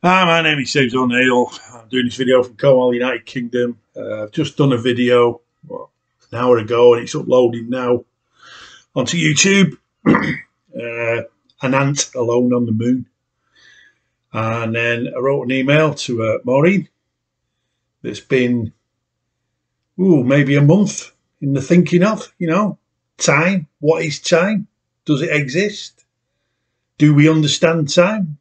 Hi, my name is James O'Neill. I'm doing this video from Cornwall, United Kingdom. I've just done a video an hour ago and it's uploading now onto YouTube. An ant alone on the moon. And then I wrote an email to Maureen that's been maybe a month in the thinking of, time. What is time? Does it exist? Do we understand time?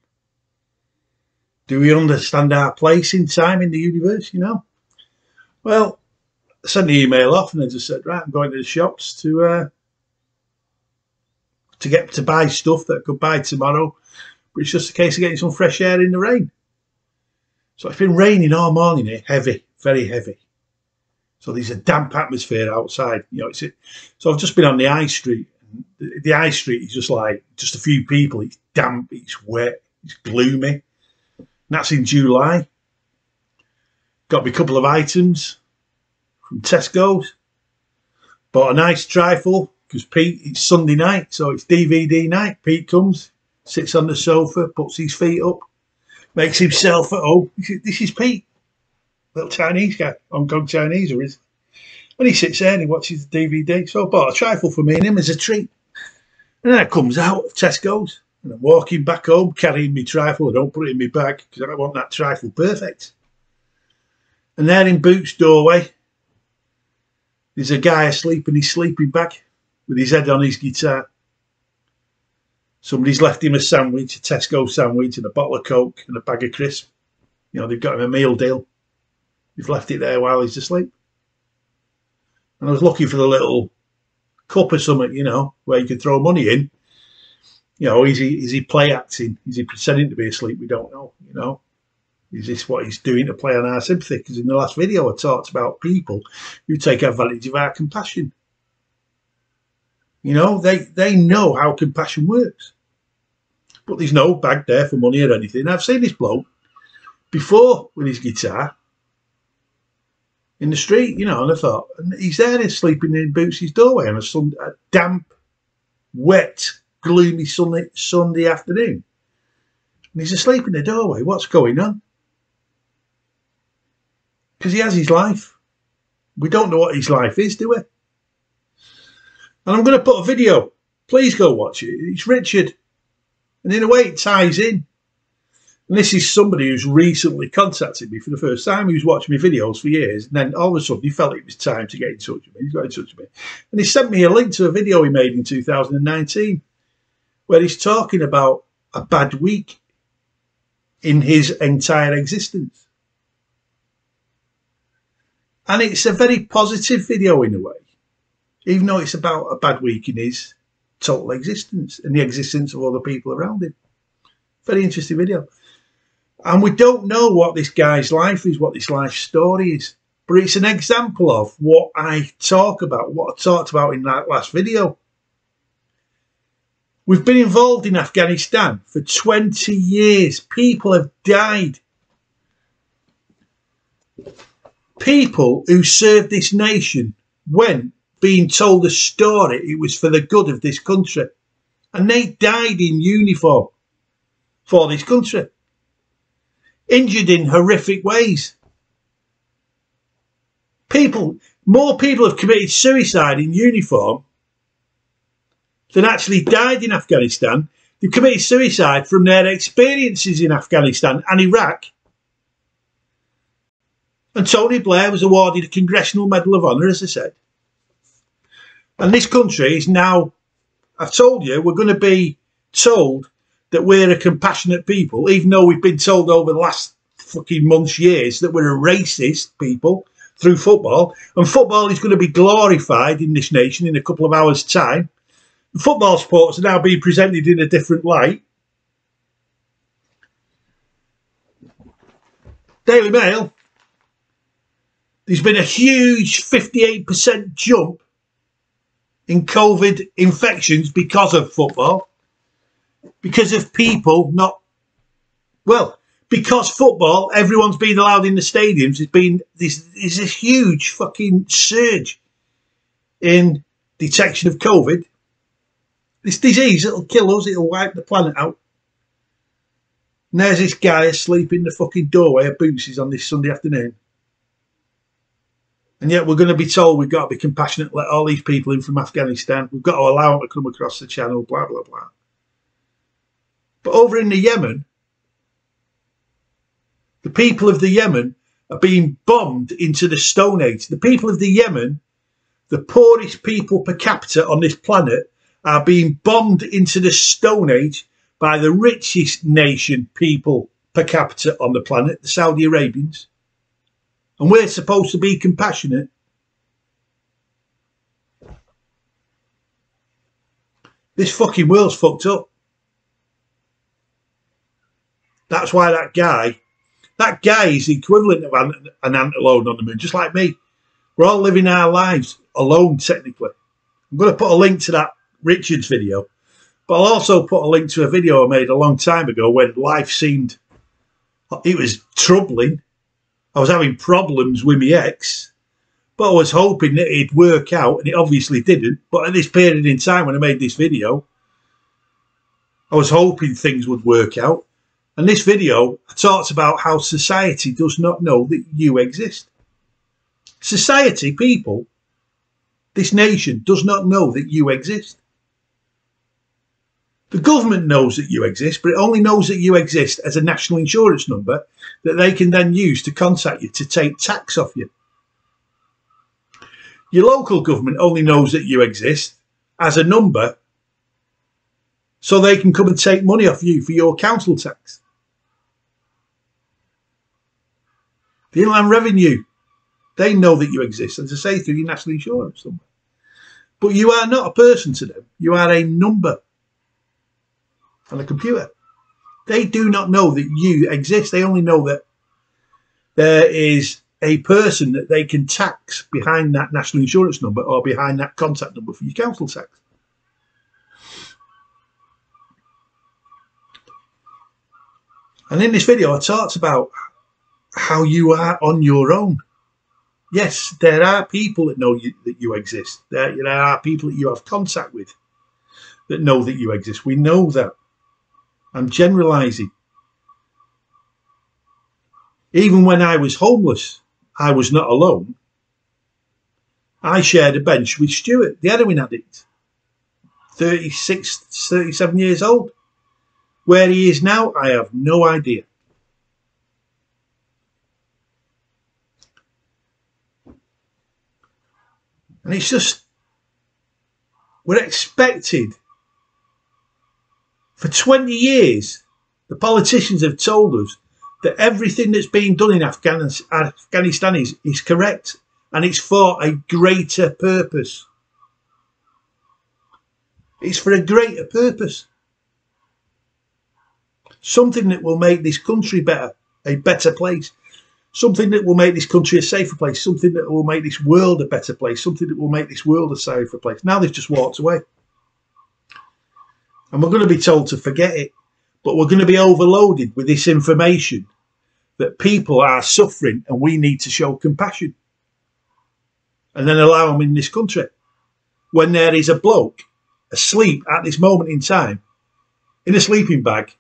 Do we understand our place in time in the universe, Well, I sent the email off and I just said, right, I'm going to the shops to buy stuff that I could buy tomorrow. But it's just a case of getting some fresh air in the rain. So it's been raining all morning here, heavy, very heavy. So there's a damp atmosphere outside. So I've just been on the high street. The high street is just a few people. It's damp, it's wet, it's gloomy. That's in July. Got me a couple of items from Tesco's. Bought a nice trifle because Pete, it's Sunday night, so it's DVD night. Pete comes, sits on the sofa, puts his feet up, makes himself at home. This is Pete, little Chinese guy, Hong Kong Chinese originally. And he sits there and he watches the DVD. So I bought a trifle for me and him as a treat. And then I comes out of Tesco's. And I'm walking back home, carrying my trifle. I don't put it in my bag because I want that trifle perfect. And there in Boot's doorway, there's a guy asleep in his sleeping bag with his head on his guitar. Somebody's left him a sandwich, a Tesco sandwich, and a bottle of Coke and a bag of crisps. They've got him a meal deal. They've left it there while he's asleep. And I was looking for the little cup or something, where you could throw money in. Is he play acting? Is he pretending to be asleep? We don't know, Is this what he's doing to play on our sympathy? Because in the last video I talked about people who take advantage of our compassion. They know how compassion works. But there's no bag there for money or anything. I've seen this bloke before with his guitar in the street, and I thought, and he's there and sleeping in Boots's doorway on a damp, wet, gloomy Sunday afternoon, and he's asleep in the doorway. What's going on? Because he has his life. We don't know what his life is, do we? And I'm going to put a video. Please go watch it. It's Richard, and in a way it ties in. And this is somebody who's recently contacted me for the first time, who's watched my videos for years, and then all of a sudden he felt it was time to get in touch with me. He's got in touch with me, and he sent me a link to a video he made in 2019 where he's talking about a bad week in his entire existence. And it's a very positive video in a way, even though it's about a bad week in his total existence and the existence of other people around him. Very interesting video. And we don't know what this guy's life is, what this life story is, but it's an example of what I talk about, what I talked about in that last video. We've been involved in Afghanistan for 20 years. People have died. People who served this nation went being told a story it was for the good of this country. And they died in uniform for this country. Injured in horrific ways. More people have committed suicide in uniform than actually died in Afghanistan. They committed suicide from their experiences in Afghanistan and Iraq. And Tony Blair was awarded a Congressional Medal of Honor, as I said. And this country is now, I've told you, we're going to be told that we're a compassionate people, even though we've been told over the last fucking months, years, that we're a racist people through football. And football is going to be glorified in this nation in a couple of hours' time. Football sports are now being presented in a different light. Daily Mail, there's been a huge 58% jump in COVID infections because of football. Because of people because football, everyone's been allowed in the stadiums. There's a huge fucking surge in detection of COVID. This disease, it'll kill us, it'll wipe the planet out. And there's this guy asleep in the fucking doorway of Boots's on this Sunday afternoon. And yet we're going to be told we've got to be compassionate, let all these people in from Afghanistan. We've got to allow them to come across the channel, blah, blah, blah. But over in the Yemen, the people of the Yemen are being bombed into the Stone Age. The people of the Yemen, the poorest people per capita on this planet, are being bombed into the Stone Age by the richest nation people per capita on the planet, the Saudi Arabians. And we're supposed to be compassionate. This fucking world's fucked up. That's why that guy is the equivalent of an ant alone on the moon, just like me. We're all living our lives alone, technically. I'm going to put a link to that Richards video, but I'll also put a link to a video I made a long time ago when life seemed, it was troubling. I was having problems with my ex, but I was hoping that it'd work out, and it obviously didn't. But at this period in time when I made this video, I was hoping things would work out. And this video talks about how society does not know that you exist. Society, people, this nation does not know that you exist. The government knows that you exist, but it only knows that you exist as a national insurance number that they can then use to contact you to take tax off you. Your local government only knows that you exist as a number so they can come and take money off you for your council tax. The Inland Revenue, they know that you exist, as I say, through your national insurance number. But you are not a person to them. You are a number on a computer. They do not know that you exist. They only know that there is a person that they can tax behind that national insurance number or behind that contact number for your council tax. And in this video, I talked about how you are on your own. Yes, there are people that know that you exist. There are people that you have contact with that know that you exist. We know that. I'm generalising. Even when I was homeless, I was not alone. I shared a bench with Stuart, the heroin addict, 36, 37 years old. Where he is now, I have no idea. And it's just, we're expected. For 20 years, the politicians have told us that everything that's being done in Afghanistan is correct, and it's for a greater purpose. It's for a greater purpose. Something that will make this country better, a better place. Something that will make this country a safer place. Something that will make this world a better place. Something that will make this world a safer place. Now they've just walked away. And we're going to be told to forget it. But we're going to be overloaded with this information that people are suffering and we need to show compassion. And then allow them in this country. When there is a bloke asleep at this moment in time, in a sleeping bag,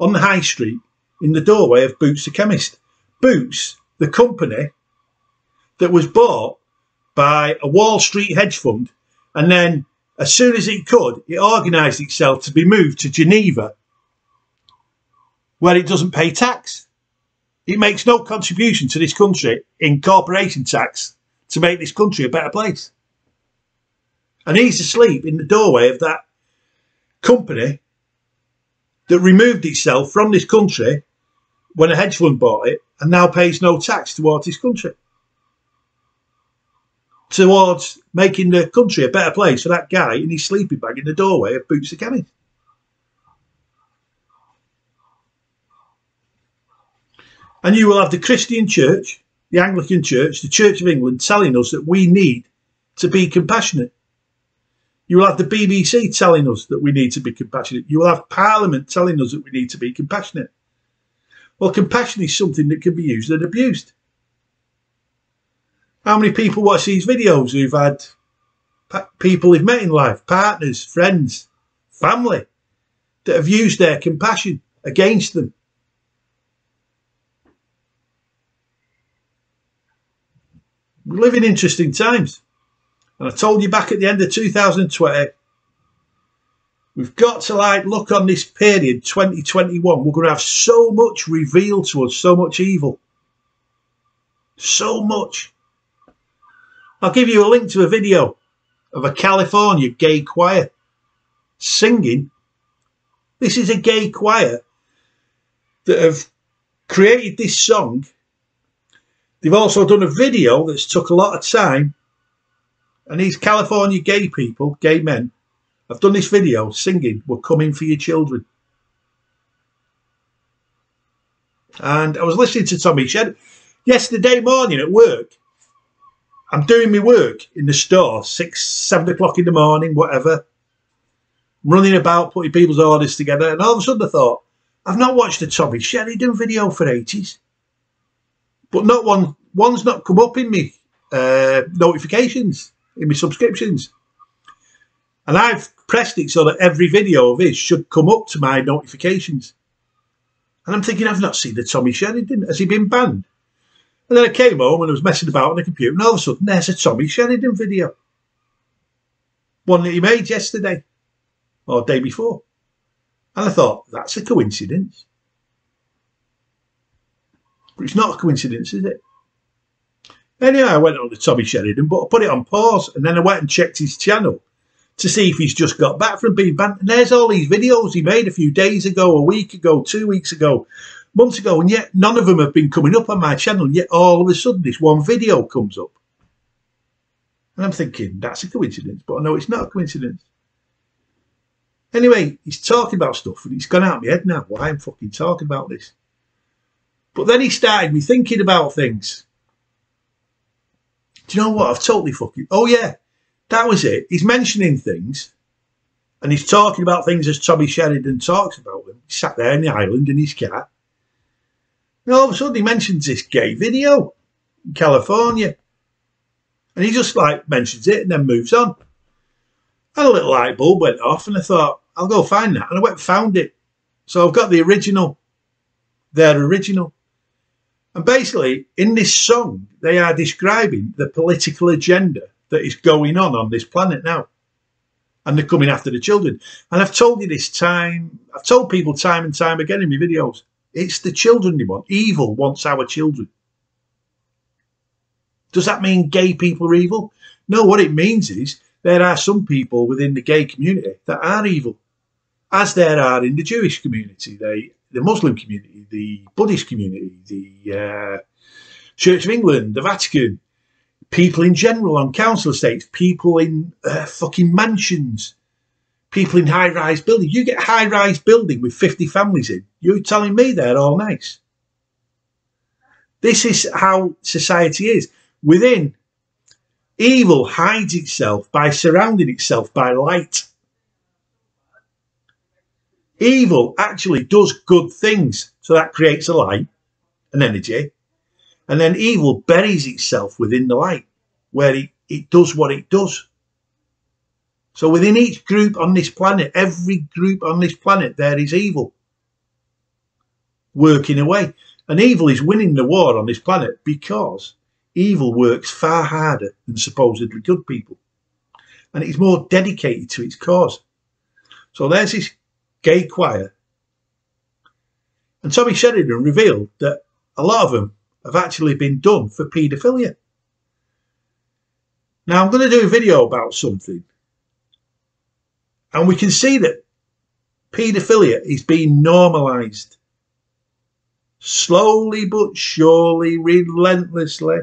on the high street, in the doorway of Boots the Chemist. Boots, the company that was bought by a Wall Street hedge fund, and then as soon as it could, it organised itself to be moved to Geneva, where it doesn't pay tax. It makes no contribution to this country in corporation tax to make this country a better place. And he's asleep in the doorway of that company that removed itself from this country when a hedge fund bought it and now pays no tax towards this country. Towards making the country a better place for that guy in his sleeping bag in the doorway of Boots the Chemist. And you will have the Christian Church, the Anglican Church, the Church of England telling us that we need to be compassionate. You will have the BBC telling us that we need to be compassionate. You will have Parliament telling us that we need to be compassionate. Well, compassion is something that can be used and abused. How many people watch these videos who've had people they've met in life, partners, friends, family, that have used their compassion against them We live in interesting times. And I told you back at the end of 2020, we've got to look on this period, 2021. We're going to have so much revealed to us, so much evil. So much. I'll give you a link to a video of a California gay choir singing. This is a gay choir that have created this song. They've also done a video that's took a lot of time. And these California gay people, gay men, have done this video singing, "We're coming for your children." And I was listening to Tommy Shed yesterday morning at work. I'm doing my work in the store, 6, 7 o'clock in the morning, whatever. Running about, putting people's orders together. And all of a sudden I thought, I've not watched a Tommy Sheridan video for ages. But not one's not come up in me notifications, in my subscriptions. And I've pressed it so that every video of his should come up to my notifications. And I'm thinking, I've not seen the Tommy Sheridan. Has he been banned? And then I came home and I was messing about on the computer, and all of a sudden there's a Tommy Sheridan video. One that he made yesterday or day before. And I thought, that's a coincidence. But it's not a coincidence, is it? Anyway, I went on to Tommy Sheridan, but I put it on pause, and then I went and checked his channel to see if he's just got back from being banned. And there's all these videos he made a few days ago, a week ago, 2 weeks ago, months ago, and yet none of them have been coming up on my channel, and yet all of a sudden this one video comes up. And I'm thinking, that's a coincidence, but I know it's not a coincidence. Anyway, he's talking about stuff, and it's gone out of my head now why I'm fucking talking about this. But then he started me thinking about things. Do you know what? I've totally fucking... Oh, yeah, that was it. He's mentioning things, and he's talking about things as Tommy Sheridan talks about them. He sat there in the island in his car. And all of a sudden he mentions this gay video in California. And he just mentions it and then moves on. And a little light bulb went off, and I thought, I'll go find that. And I went and found it. So I've got the original, their original. And basically, in this song, they are describing the political agenda that is going on this planet now. And they're coming after the children. And I've told you this time, I've told people time and time again in my videos, it's the children they want. Evil wants our children. Does that mean gay people are evil? No, what it means is there are some people within the gay community that are evil, as there are in the Jewish community, the Muslim community, the Buddhist community, the Church of England, the Vatican, people in general on council estates, people in fucking mansions, people in high-rise buildings. You get a high-rise building with 50 families in, you're telling me they're all nice. This is how society is. Within, evil hides itself by surrounding itself by light. Evil actually does good things, so that creates a light, an energy, and then evil buries itself within the light, where it does what it does. So within each group on this planet, every group on this planet, there is evil working away. And evil is winning the war on this planet because evil works far harder than supposedly good people. And it's more dedicated to its cause. So there's this gay choir. And Tommy Sheridan revealed that a lot of them have actually been done for paedophilia. Now I'm going to do a video about something. And we can see that paedophilia is being normalised. Slowly but surely, relentlessly.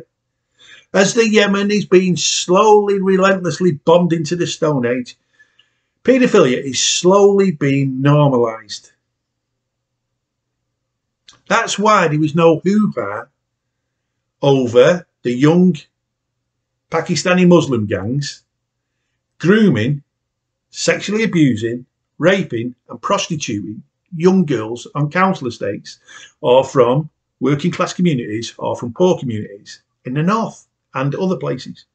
As the Yemen is being slowly, relentlessly bombed into the Stone Age, paedophilia is slowly being normalised. That's why there was no hoo-ha over the young Pakistani Muslim gangs grooming, sexually abusing, raping and prostituting young girls on council estates or from working class communities or from poor communities in the north and other places.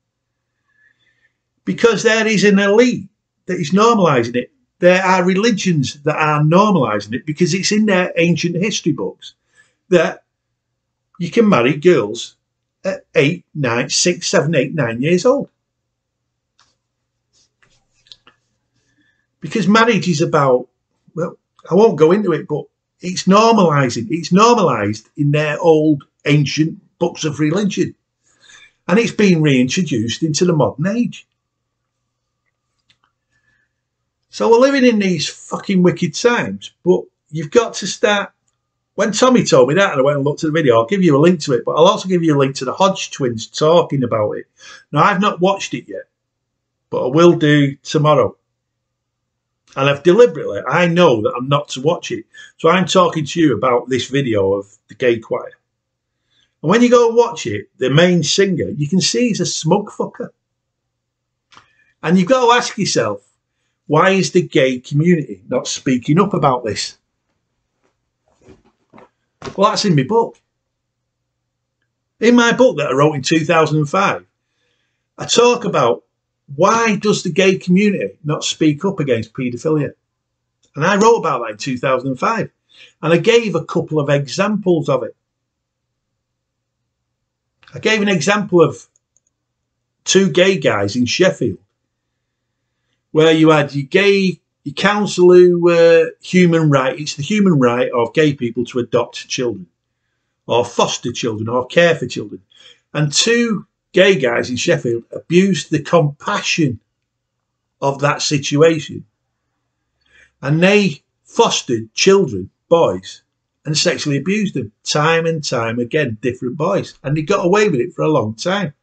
Because there is an elite that is normalising it. There are religions that are normalising it because it's in their ancient history books that you can marry girls at 8, 9, 6, 7, 8, 9 years old. Because marriage is about, well, I won't go into it, but it's normalising. It's normalised in their old ancient books of religion. And it's been reintroduced into the modern age. So we're living in these fucking wicked times, but you've got to start. When Tommy told me that and I went and looked at the video, I'll give you a link to it, but I'll also give you a link to the Hodge Twins talking about it. Now, I've not watched it yet, but I will do tomorrow. And I've deliberately, I know that I'm not to watch it. So I'm talking to you about this video of the gay choir. And when you go and watch it, the main singer, you can see he's a smug fucker. And you've got to ask yourself, why is the gay community not speaking up about this? Well, that's in my book. In my book that I wrote in 2005, I talk about why does the gay community not speak up against paedophilia? And I wrote about that in 2005. And I gave a couple of examples of it. I gave an example of 2 gay guys in Sheffield, where you had your council who were human right. It's the human right of gay people to adopt children or foster children or care for children. And 2 gay guys in Sheffield abused the compassion of that situation. And they fostered children, boys, and sexually abused them time and time again, different boys. And they got away with it for a long time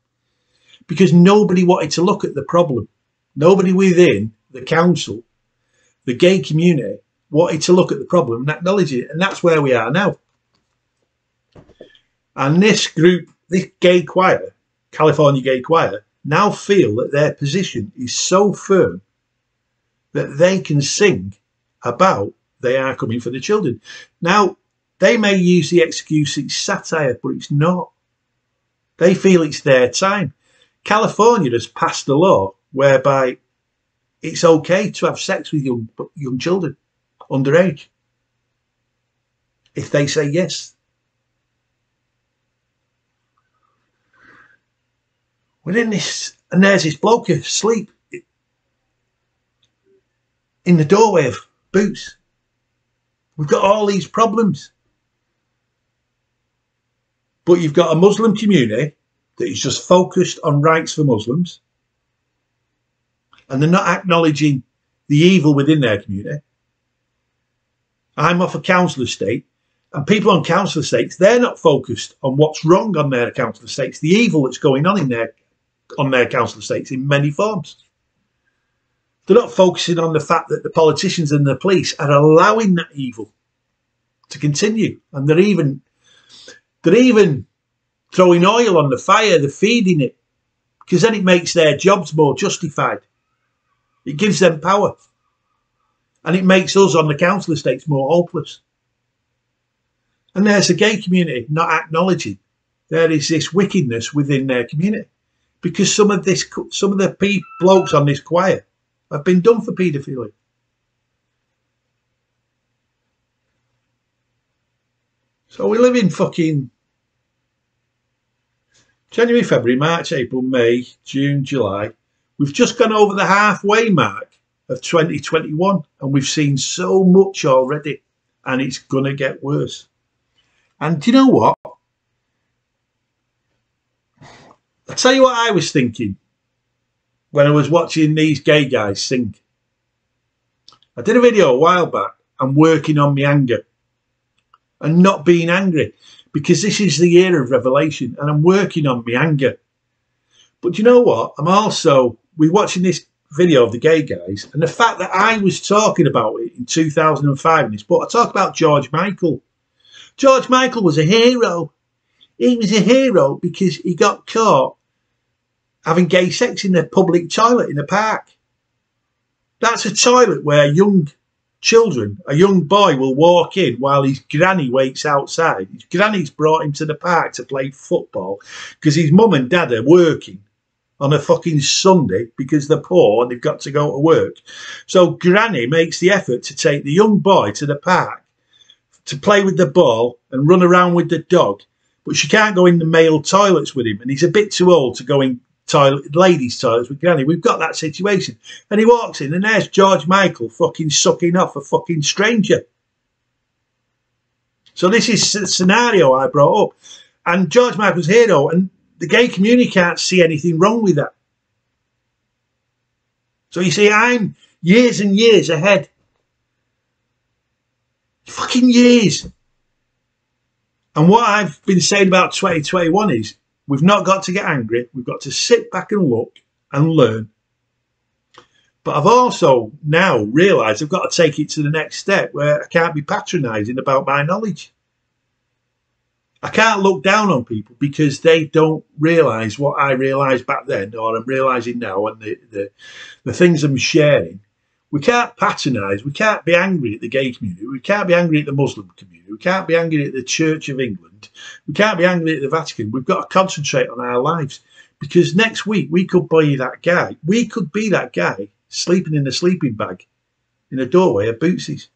because nobody wanted to look at the problem. Nobody within the council, the gay community, wanted to look at the problem and acknowledge it. And that's where we are now. And this group, this gay choir, California Gay Choir, now feel that their position is so firm that they can sing about they are coming for the children. Now, they may use the excuse it's satire, but it's not. They feel it's their time. California has passed a law whereby it's okay to have sex with young children, underage, if they say yes. Within this, and there's this bloke asleep in the doorway of Boots. We've got all these problems. But you've got a Muslim community that is just focused on rights for Muslims. And they're not acknowledging the evil within their community. I'm off a council estate. And people on council estates, they're not focused on what's wrong on their council estates, the evil that's going on in their council estates in many forms. They're not focusing on the fact that the politicians and the police are allowing that evil to continue. And they're even throwing oil on the fire, they're feeding it, because then it makes their jobs more justified. It gives them power. And it makes us on the council estates more hopeless. And there's a gay community not acknowledging there is this wickedness within their community. Because some of the blokes on this choir have been done for paedophilia. So we live in fucking January, February, March, April, May, June, July. We've just gone over the halfway mark of 2021 and we've seen so much already and it's going to get worse. And do you know what? I'll tell you what I was thinking when I was watching these gay guys sing. I did a video a while back. I'm working on my anger and not being angry because this is the year of revelation and I'm working on my anger. But you know what? We're watching this video of the gay guys and the fact that I was talking about it in 2005 in this book, I talk about George Michael. George Michael was a hero. He was a hero because he got caught having gay sex in the public toilet in a park. That's a toilet where young children, a young boy will walk in while his granny waits outside. His granny's brought him to the park to play football because his mum and dad are working on a fucking Sunday because they're poor and they've got to go to work. So granny makes the effort to take the young boy to the park to play with the ball and run around with the dog. but she can't go in the male toilets with him, and he's a bit too old to go in ladies' toilets with Granny. We've got that situation. And he walks in, and there's George Michael fucking sucking off a fucking stranger. So this is the scenario I brought up. And George Michael's here, though, and the gay community can't see anything wrong with that. So you see, I'm years and years ahead. Fucking years. And what I've been saying about 2021 is, we've not got to get angry. We've got to sit back and look and learn. But I've also now realised I've got to take it to the next step where I can't be patronising about my knowledge. I can't look down on people because they don't realise what I realised back then, or I'm realising now, and the things I'm sharing. We can't patronise. We can't be angry at the gay community. We can't be angry at the Muslim community. We can't be angry at the Church of England. We can't be angry at the Vatican. We've got to concentrate on our lives, because next week we could be that guy. We could be that guy sleeping in a sleeping bag in a doorway of Bootsy's.